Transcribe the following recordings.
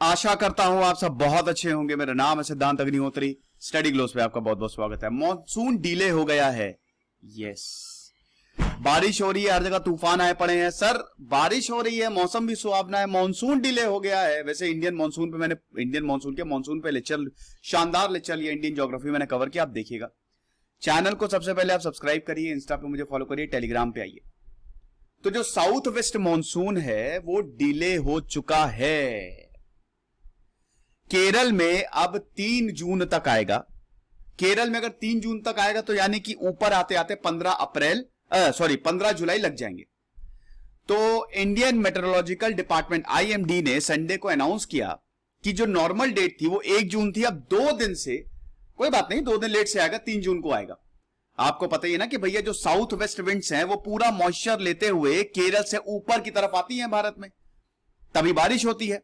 आशा करता हूं आप सब बहुत अच्छे होंगे। मेरा नाम है सिद्धांत अग्निहोत्री। स्टडी ग्लोस पे आपका बहुत बहुत स्वागत है। मॉनसून डिले हो गया है। यस, बारिश हो रही है, हर जगह तूफान आए पड़े हैं। सर बारिश हो रही है, मौसम भी सुहावना है, मॉनसून डिले हो गया है। वैसे इंडियन मॉनसून पे लेक्चर, शानदार लेक्चर लिया, इंडियन ज्योग्राफी मैंने कवर किया, आप देखिएगा। चैनल को सबसे पहले आप सब्सक्राइब करिए, इंस्टा पे मुझे फॉलो करिए, टेलीग्राम पे आइए। तो जो साउथ वेस्ट मॉनसून है वो डिले हो चुका है। केरल में अब 3 जून तक आएगा। केरल में अगर 3 जून तक आएगा तो यानी कि ऊपर आते आते 15 जुलाई लग जाएंगे। तो इंडियन मेट्रोलॉजिकल डिपार्टमेंट IMD ने संडे को अनाउंस किया कि जो नॉर्मल डेट थी वो 1 जून थी, अब 2 दिन से, कोई बात नहीं, 2 दिन लेट से आएगा, 3 जून को आएगा। आपको पता ही है ना कि भैया जो साउथ वेस्ट विंड्स हैं वो पूरा मॉइस्चर लेते हुए केरल से ऊपर की तरफ आती हैं भारत में, तभी बारिश होती है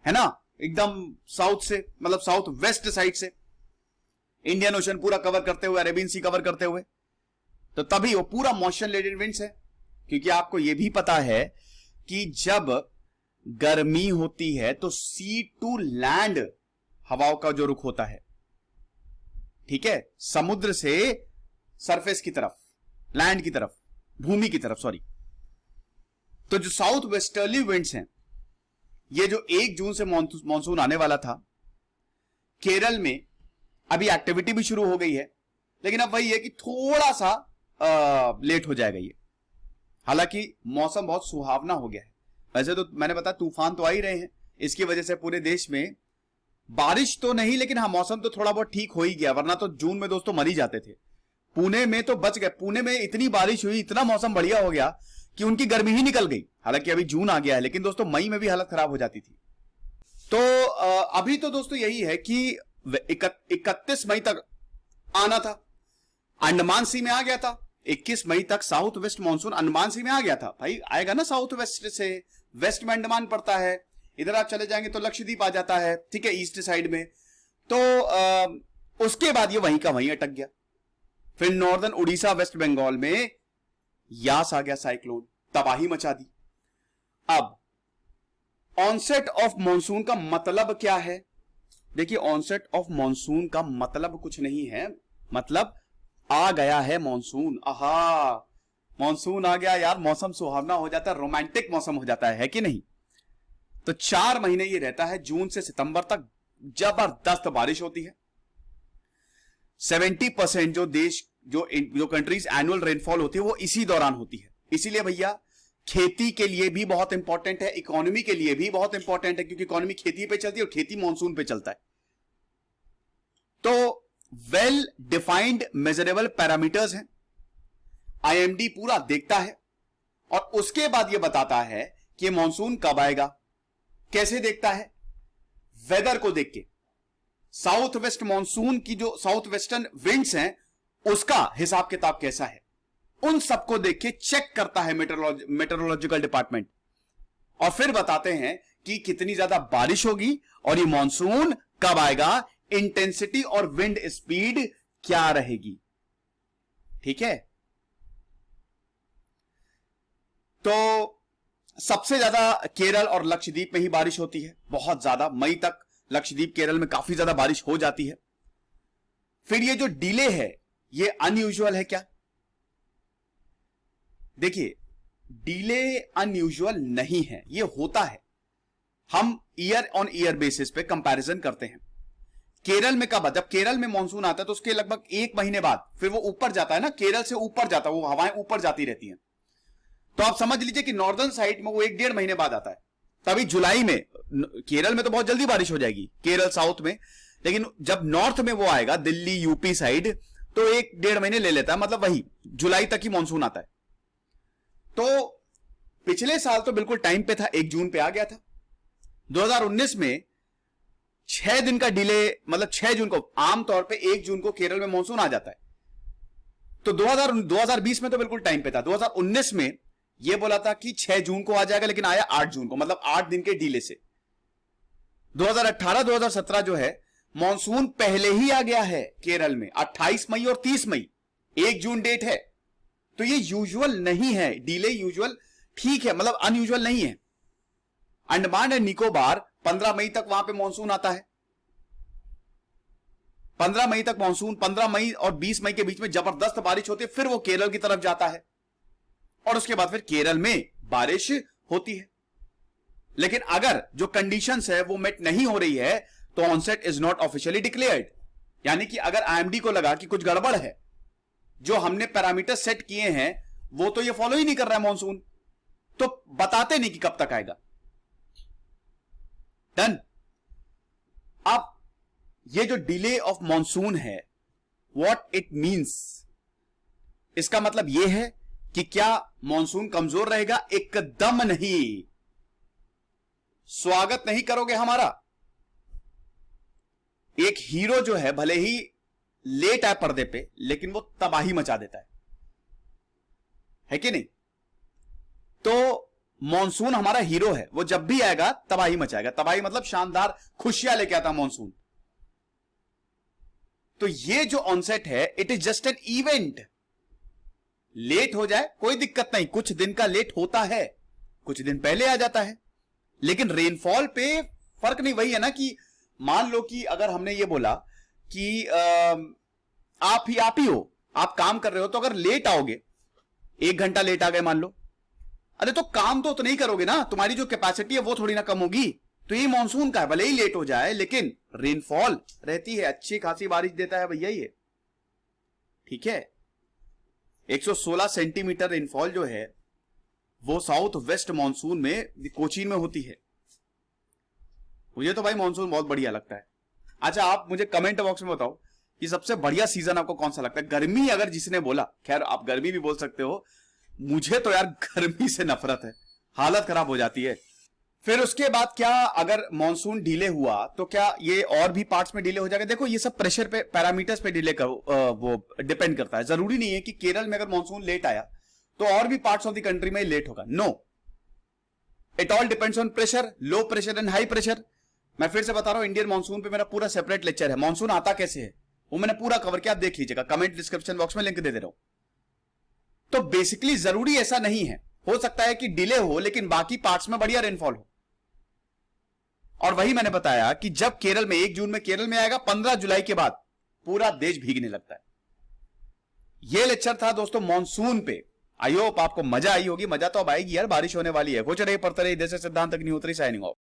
ना, एकदम साउथ से, मतलब साउथ वेस्ट साइड से, इंडियन ओशन पूरा कवर करते हुए, अरेबियन सी कवर करते हुए, तो तभी वो पूरा मॉइस्चर लेटेड विंड्स है। क्योंकि आपको यह भी पता है कि जब गर्मी होती है तो सी टू लैंड हवाओं का जो रुख होता है, ठीक है, समुद्र से सरफेस की तरफ, लैंड की तरफ, भूमि की तरफ, सॉरी। तो जो साउथ वेस्टर्ली विंड्स हैं, ये जो 1 जून से मॉनसून आने वाला था, केरल में अभी एक्टिविटी भी शुरू हो गई है, लेकिन अब वही है कि थोड़ा सा लेट हो जाएगा ये। हालांकि मौसम बहुत सुहावना हो गया है। वैसे तो मैंने बताया तूफान तो आ ही रहे हैं, इसकी वजह से पूरे देश में बारिश तो नहीं, लेकिन हाँ मौसम तो थोड़ा बहुत ठीक हो ही गया, वरना तो जून में दोस्तों मर ही जाते थे। पुणे में तो बच गए, पुणे में इतनी बारिश हुई, इतना मौसम बढ़िया हो गया कि उनकी गर्मी ही निकल गई। हालांकि अभी जून आ गया है, लेकिन दोस्तों मई में भी हालत खराब हो जाती थी। तो अभी तो दोस्तों यही है कि 31 मई तक आना था, अंडमान सी में आ गया था। 21 मई तक साउथ वेस्ट मानसून अंडमान सी में आ गया था। भाई आएगा ना साउथ वेस्ट से, वेस्ट में अंडमान पड़ता है, इधर आप चले जाएंगे तो लक्षद्वीप आ जाता है, ठीक है, ईस्ट साइड में। तो उसके बाद ये वहीं का वहीं अटक गया। फिर नॉर्दर्न उड़ीसा, वेस्ट बंगाल में यास आ गया, साइक्लोन, तबाही मचा दी। अब ऑनसेट ऑफ मॉनसून का मतलब क्या है? देखिए, ऑनसेट ऑफ मॉनसून का मतलब कुछ नहीं है, मतलब आ गया है मॉनसून। आहा, मॉनसून आ गया यार, मौसम सुहावना हो जाता है, रोमांटिक मौसम हो जाता है कि नहीं? तो 4 महीने ये रहता है, जून से सितंबर तक जबरदस्त बारिश होती है। 70% जो देश, जो कंट्रीज एनुअल रेनफॉल होती है वो इसी दौरान होती है। इसीलिए भैया खेती के लिए भी बहुत इंपॉर्टेंट है, इकोनॉमी के लिए भी बहुत इंपॉर्टेंट है, क्योंकि इकोनॉमी खेती पे चलती है और खेती मॉनसून पे चलता है। तो वेल डिफाइंड मेजरेबल पैरामीटर्स हैं, IMD पूरा देखता है और उसके बाद यह बताता है कि मॉनसून कब आएगा। कैसे देखता है? वेदर को देख के। साउथ वेस्ट मॉनसून की जो साउथ वेस्टर्न विंड्स हैं उसका हिसाब किताब कैसा है, उन सबको देख के चेक करता है मेट्रोलॉजिकल डिपार्टमेंट, और फिर बताते हैं कि कितनी ज्यादा बारिश होगी और ये मॉनसून कब आएगा, इंटेंसिटी और विंड स्पीड क्या रहेगी, ठीक है। तो सबसे ज्यादा केरल और लक्षद्वीप में ही बारिश होती है, बहुत ज्यादा, मई तक लक्षद्वीप केरल में काफी ज्यादा बारिश हो जाती है। फिर ये जो डिले है ये अनयूजुअल है क्या? देखिए, डिले अनयूजुअल नहीं है, ये होता है। हम ईयर ऑन ईयर बेसिस पे कंपैरिजन करते हैं। केरल में कब, जब केरल में मॉनसून आता है तो उसके लगभग 1 महीने बाद फिर वो ऊपर जाता है ना, केरल से ऊपर जाता है, वो हवाएं ऊपर जाती रहती हैं। तो आप समझ लीजिए कि नॉर्दर्न साइड में वो 1-1.5 महीने बाद आता है। तभी जुलाई में, केरल में तो बहुत जल्दी बारिश हो जाएगी, केरल साउथ में, लेकिन जब नॉर्थ में वो आएगा, दिल्ली यूपी साइड, तो 1-1.5 महीने ले लेता है, मतलब वही जुलाई तक ही मॉनसून आता है। तो पिछले साल तो बिल्कुल टाइम पे था, 1 जून पे आ गया था। 2019 में 6 दिन का डिले, मतलब 6 जून को, आमतौर पे 1 जून को केरल में मॉनसून आ जाता है। तो 2020 में तो बिल्कुल टाइम पे था। 2019 में यह बोला था कि 6 जून को आ जाएगा, लेकिन आया 8 जून को, मतलब 8 दिन के डिले से। 2018-2017 जो है, मॉनसून पहले ही आ गया है केरल में, 28 मई और 30 मई, 1 जून डेट है। तो ये यूजुअल नहीं है, डिले यूजुअल ठीक है, मतलब अनयूजुअल नहीं है। अंडमान एंड निकोबार 15 मई तक वहां पे मानसून आता है। 15 मई तक मानसून, 15 मई और 20 मई के बीच में जबरदस्त बारिश होती है, फिर वो केरल की तरफ जाता है और उसके बाद फिर केरल में बारिश होती है। लेकिन अगर जो कंडीशंस है वो मेट नहीं हो रही है तो onset is not officially declared. यानी कि अगर आईएमडी को लगा कि कुछ गड़बड़ है, जो हमने पैरामीटर सेट किए हैं वो तो ये फॉलो ही नहीं कर रहा है मानसून, तो बताते नहीं कि कब तक आएगा। डन। अब ये जो डिले ऑफ मानसून है, व्हाट इट मींस, इसका मतलब यह है कि क्या मानसून कमजोर रहेगा? एकदम नहीं। स्वागत नहीं करोगे हमारा? एक हीरो जो है भले ही लेट आए पर्दे पे, लेकिन वो तबाही मचा देता है कि नहीं? तो मॉनसून हमारा हीरो है, वो जब भी आएगा तबाही मचाएगा। तबाही मतलब शानदार खुशियां लेके आता मॉनसून। तो ये जो ऑनसेट है, it is just an event. Late हो जाए कोई दिक्कत नहीं, कुछ दिन का लेट होता है, कुछ दिन पहले आ जाता है, लेकिन रेनफॉल पे फर्क नहीं। वही है ना कि मान लो कि अगर हमने ये बोला कि आप ही हो, आप काम कर रहे हो, तो अगर लेट आओगे, 1 घंटा लेट आ गए मान लो, अरे तो काम तो नहीं करोगे ना, तुम्हारी जो कैपेसिटी है वो थोड़ी ना कम होगी। तो ये मानसून का है, भले ही लेट हो जाए लेकिन रेनफॉल रहती है, अच्छी खासी बारिश देता है भैया ये, ठीक है। 116 सेंटीमीटर रेनफॉल जो है वो साउथ वेस्ट मानसून में कोचीन में होती है। मुझे तो भाई मानसून बहुत बढ़िया लगता है। अच्छा, आप मुझे कमेंट बॉक्स में बताओ कि सबसे बढ़िया सीजन आपको कौन सा लगता है। गर्मी अगर जिसने बोला, खैर आप गर्मी भी बोल सकते हो, मुझे तो यार गर्मी से नफरत है, हालत खराब हो जाती है। फिर उसके बाद क्या, अगर मानसून डिले हुआ तो क्या ये और भी पार्ट्स में डिले हो जाएगा? देखो ये सब प्रेशर पे, पैरामीटर्स पे डिले वो डिपेंड करता है। जरूरी नहीं है कि केरल में अगर मानसून लेट आया तो और भी पार्ट्स ऑफ द कंट्री में लेट होगा। No, it all depends on pressure, low pressure and high pressure. मैं फिर से बता रहा हूं, इंडियन मानसून पे मेरा पूरा सेपरेट लेक्चर है। मानसून आता कैसे है वो मैंने पूरा कवर किया, आप देख लीजिएगा, कमेंट डिस्क्रिप्शन बॉक्स में लिंक दे रहा हूं। तो बेसिकली जरूरी ऐसा नहीं है, हो सकता है कि डिले हो लेकिन बाकी पार्ट्स में बढ़िया रेनफॉल हो। और वही मैंने बताया कि जब केरल में 1 जून में केरल में आएगा, 15 जुलाई के बाद पूरा देश भीगने लगता है। यह लेक्चर था दोस्तों मानसून पे। आई होप आपको मजा आई होगी। मजा तो अब आएगी यार, बारिश होने वाली है। कुछ नहीं पड़ता रही। जैसे सिद्धांत अग्निहोत्री साइनिंग ऑफ।